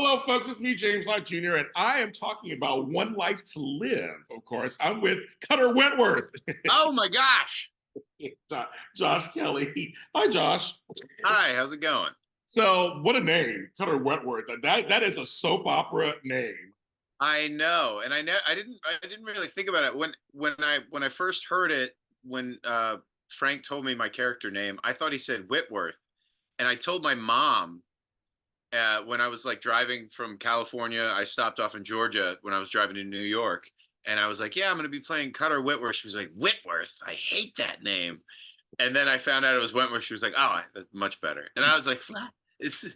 Hello, folks. It's me, James Lott Jr., and I am talking about One Life to Live. Of course, I'm with Cutter Wentworth, Oh my gosh. Josh Kelly. Hi, Josh. Hi, how's it going? So, what a name, Cutter Wentworth. That is a soap opera name. I know, and I didn't really think about it when I first heard it when Frank told me my character name. I thought he said Whitworth, and I told my mom when I was like driving from California. I stopped off in Georgia when I was driving to New York, and I was like, "Yeah, I'm going to be playing Cutter Whitworth." She was like, "Whitworth? I hate that name." And then I found out it was Wentworth. She was like, "Oh, that's much better." And I was like, "What?" It's,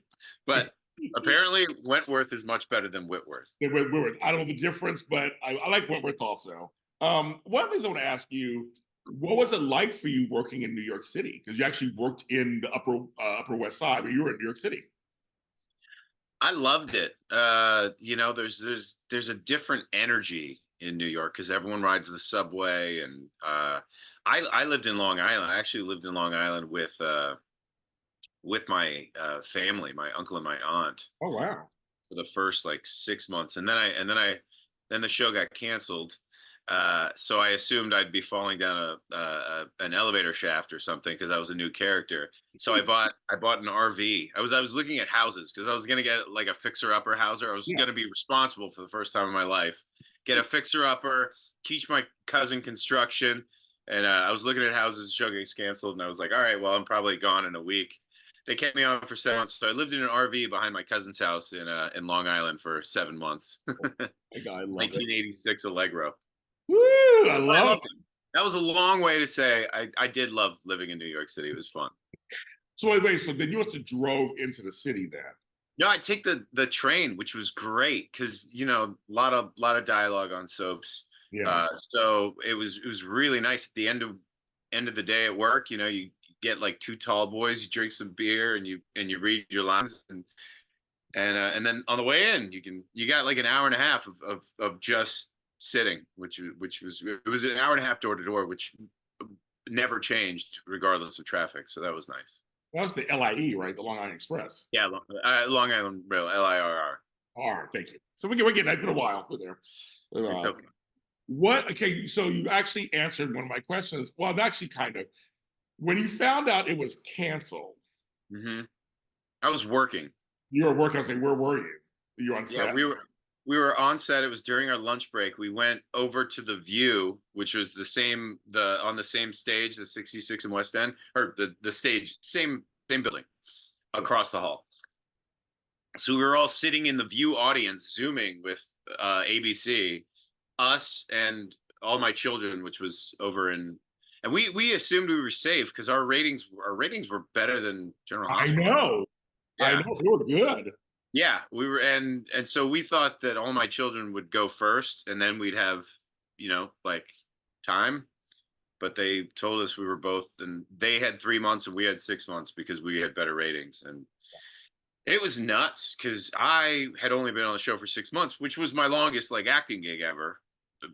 but apparently Wentworth is much better than Whitworth. Wentworth. I don't know the difference, but I like Wentworth also. One of the things I want to ask you, what was it like for you working in New York City? Because you actually worked in the Upper West Side, but you were in New York City. I loved it. There's a different energy in New York because everyone rides the subway, and I lived in Long Island. I actually lived in Long Island with my family, my uncle and my aunt, Oh, wow. for the first like 6 months, and then the show got canceled. So I assumed I'd be falling down an elevator shaft or something because I was a new character. So I bought an RV. I was looking at houses because I was gonna get like a fixer upper houser. I was Yeah. gonna be responsible for the first time in my life, get a fixer upper, teach my cousin construction, and I was looking at houses. The show gets canceled, and I was like, all right, well, I'm probably gone in a week. They kept me on for 7 months, so I lived in an RV behind my cousin's house in Long Island for 7 months. I love it. 1986 Allegro. Woo! I I love loved it. it. That was a long way to say I did love living in New York City. It was fun. So wait. So then you must have drove into the city then. No, I take the train, which was great because a lot of dialogue on soaps. Yeah. So it was really nice at the end of the day at work. You get like two tall boys, you drink some beer, and you read your lines, and then on the way in, you got like an hour and a half of just sitting, which was it was an hour and a half door to door, which never changed regardless of traffic. So that was nice. That was the LIE, right? The Long Island Express. Yeah, Long Island Rail, LIRR. All right, thank you. So we're getting that. It's been a while. We're there. It's Uh, okay. what? Okay, so you actually answered one of my questions. Well, actually, kind of. When you found out it was canceled, hmm I was working. you were working. I was like, where were you? You were on Yeah, set. we were on set. It was during our lunch break. We went over to the View, which was the on the same stage, the 66 in West End, or the stage, same building across the hall. So we were all sitting in the View audience, zooming with ABC, us and all my children, which was over in, and we assumed we were safe because our ratings were better than General I Hospital. know. I Yeah, know. They were good. yeah, we were, and so we thought that all my children would go first, and then we'd have, like time. But they told us we were both, and they had 3 months and we had 6 months because we had better ratings, and it was nuts because I had only been on the show for 6 months, which was my longest like acting gig ever.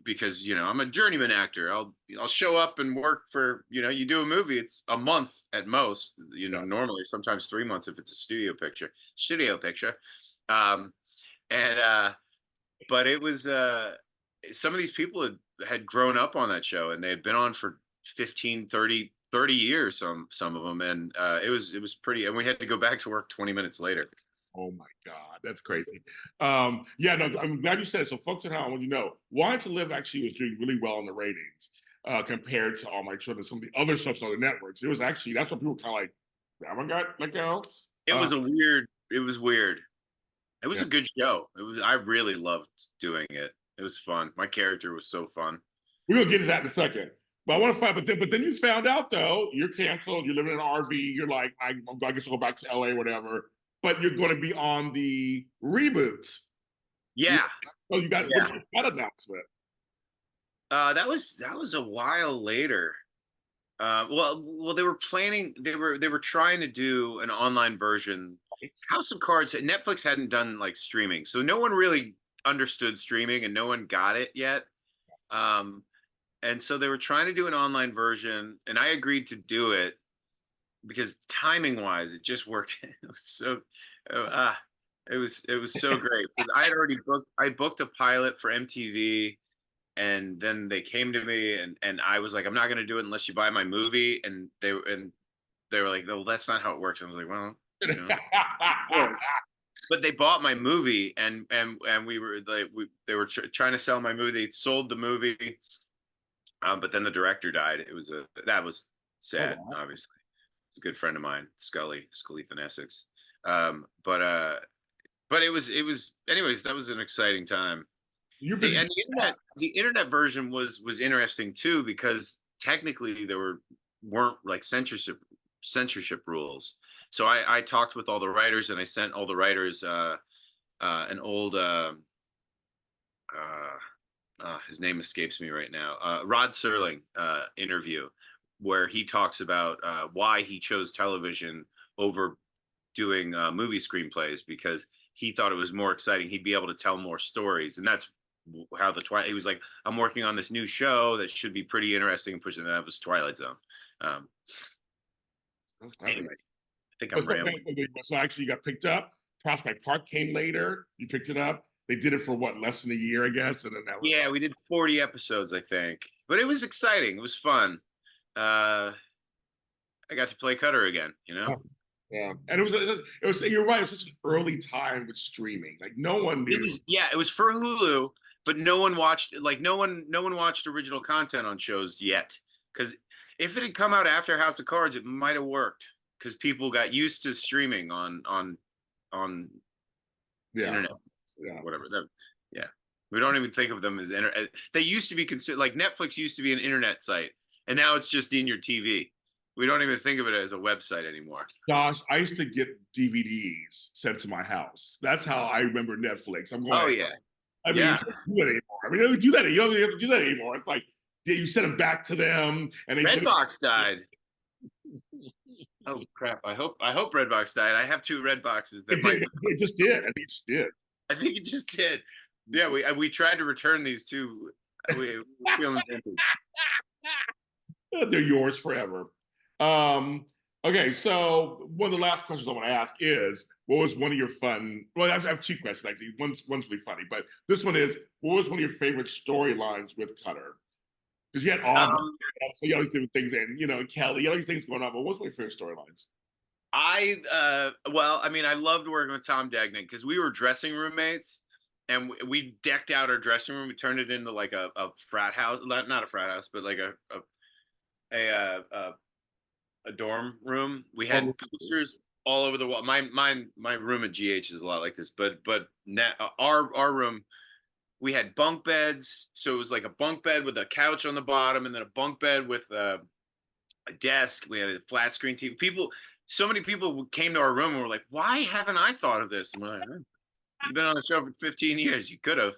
Because I'm a journeyman actor. I'll show up and work for you do a movie. It's a month at most. Yes. Normally sometimes 3 months if it's a studio picture. Studio picture, um, and but it was some of these people had grown up on that show and they had been on for 15, 30 years. Some of them, and it was pretty. And we had to go back to work 20 minutes later. Oh my God, that's crazy. Yeah, no, I'm glad you said it. So, folks at home, you know, Wanted to Live actually was doing really well in the ratings compared to All My Children, some of the other stuff on the networks. It was actually that's what people were kind of like, that one got let go. It Uh, was a weird. It was weird. It was yeah, a good show. It was. I really loved doing it. It was fun. My character was so fun. we're gonna get to that in a second. But I want to find, but then you found out though you're canceled. You're living in an RV. You're like, I guess I'll go back to LA, whatever. But you're going to be on the reboots. You, Yeah, oh, you got what yeah. is that announcement? That was a while later. Well, they were planning. They were trying to do an online version. House of Cards. Netflix hadn't done like streaming, so no one really understood streaming, and no one got it yet. Um, and so they were trying to do an online version, and I agreed to do it because timing wise, it just worked. It was so. Uh, It was so great because I booked a pilot for MTV, and then they came to me, and I was like, I'm not going to do it unless you buy my movie, and they were like, well, that's not how it works. I was like, well, you know, sure. But they bought my movie, and we were like, they were trying to sell my movie. They sold the movie, but then the director died. That was Oh, sad, wow. obviously. It's a good friend of mine, Scalethan Essex. But it was anyways, that was an exciting time. You're The busy. and the internet version was interesting too, because technically there weren't like censorship rules. So I talked with all the writers, and I sent all the writers an old his name escapes me right now, Rod Serling interview, where he talks about why he chose television over doing movie screenplays, because he thought it was more exciting. He'd be able to tell more stories, and that's how the Twilight. He was like, "I'm working on this new show that should be pretty interesting and pushing." That was Twilight Zone. Um, Okay. anyways, I think But I'm so, rambling. so actually, you got picked up. Prospect Park came later. You picked it up. They did it for what, less than a year, I guess, and then that was. Yeah, we did 40 episodes, I think, but it was exciting. It was fun. Uh, I got to play Cutter again. You know. Yeah, and it was. You're right. It was such an early time with streaming. Like no one It knew. was yeah, it was for Hulu, but no one watched original content on shows yet. Because if it had come out after House of Cards, it might have worked. Because people got used to streaming on Yeah, internet, yeah. whatever. Yeah, we don't even think of them as internet. They used to be considered like Netflix used to be an internet site, and now it's just in your TV. We don't even think of it as a website anymore. Gosh, I used to get DVDs sent to my house. That's how I remember Netflix. I'm Oh going. yeah, I mean, you yeah. don't do that anymore. I mean, you don't do that. You don't have to do that anymore. It's like yeah, you send them back to them, and they send Redbox died. Oh crap! I hope Redbox died. I have two Red boxes that might. it just did. I think it just did. I think it just did. Yeah, we tried to return these two. We're feeling vintage. They're yours forever. Um, okay, so one of the last questions I want to ask is, what was one of your fun? Well, I have two questions actually. One's really funny, but this one is, what was one of your favorite storylines with Cutter? Because you had Aubrey, Um, so you all these different things, and Kelly, all these things going on. But what's one of your favorite storylines? well, I mean, I loved working with Tom Degnan because we were dressing roommates, and we decked out our dressing room. We turned it into like a frat house, not a frat house, but like a dorm room. We had Oh, posters all over the wall. My room at GH is a lot like this, but our room, we had bunk beds. So it was like a bunk bed with a couch on the bottom, and then a bunk bed with a desk. We had a flat screen TV. So many people came to our room and were like, "Why haven't I thought of this?" And we're like, "You've been on the show for 15 years. You could have."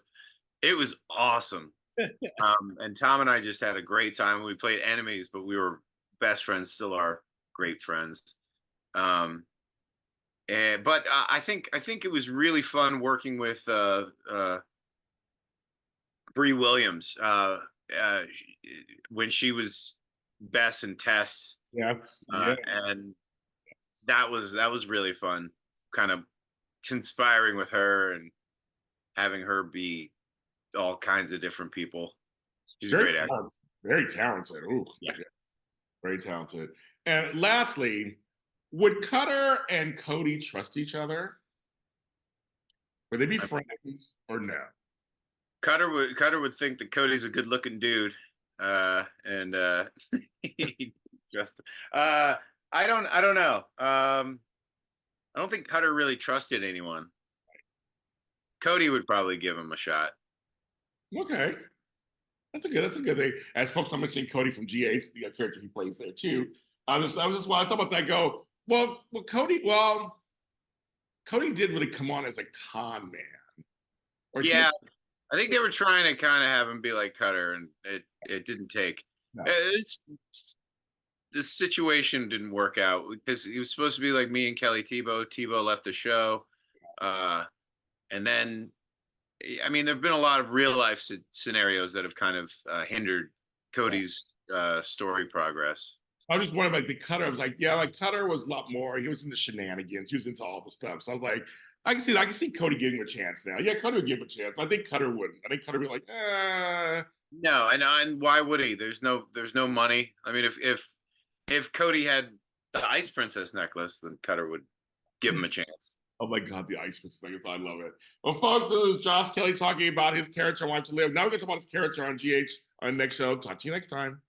It was awesome. And Tom and I just had a great time. We played enemies, but we were best friends. Still are great friends. Um, but I think it was really fun working with Bree Williams uh, when she was Bess and Tess, yes, yeah. and that was really fun. Kind of conspiring with her and having her be all kinds of different people. She's a Very great actor. talented. Very talented. Ooh, Yeah. yeah, very talented. And lastly, would Cutter and Cody trust each other? Would they be friends or no? Cutter would think that Cody's a good looking dude, and he just I don't know. I don't think Cutter really trusted anyone. Cody would probably give him a shot. Okay. That's a good thing. As folks, I'm mentioning Cody from GH, the character he plays there too. I was just when I thought about that, go, Cody did really come on as a con man. Or did Yeah, I think they were trying to kind of have him be like Cutter, and it didn't take. no. The situation didn't work out because he was supposed to be like me and Kelly Tebow. Tebow left the show, uh, and then I mean, there've been a lot of real life scenarios that have kind of hindered Yeah. Cody's story progress. I was just wondering, like the Cutter. I was like, yeah, like Cutter was a lot more. He was into shenanigans. He was into all the stuff. So I was like, I can see Cody giving him a chance now. Yeah, Cutter would give him a chance, but I think Cutter wouldn't. I think Cutter would be like, No, and why would he? There's no money. I mean, if Cody had the Ice Princess necklace, then Cutter would give him a chance. oh my God, the Ice Princess necklace. I love it. Well, folks, this is Josh Kelly talking about his character on Want to Live. Now we're going to talk about his character on GH on the next show. Talk to you next time.